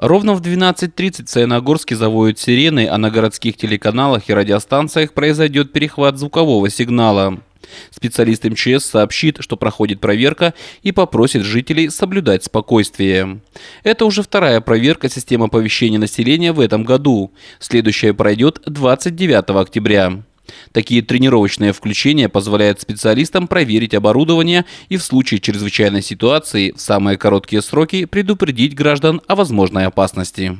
Ровно в 12:30 в Саяногорске завоют сирены, а на городских телеканалах и радиостанциях произойдет перехват звукового сигнала. Специалист МЧС сообщит, что проходит проверка и попросит жителей соблюдать спокойствие. Это уже вторая проверка системы оповещения населения в этом году. Следующая пройдет 29 октября. Такие тренировочные включения позволяют специалистам проверить оборудование и в случае чрезвычайной ситуации в самые короткие сроки предупредить граждан о возможной опасности.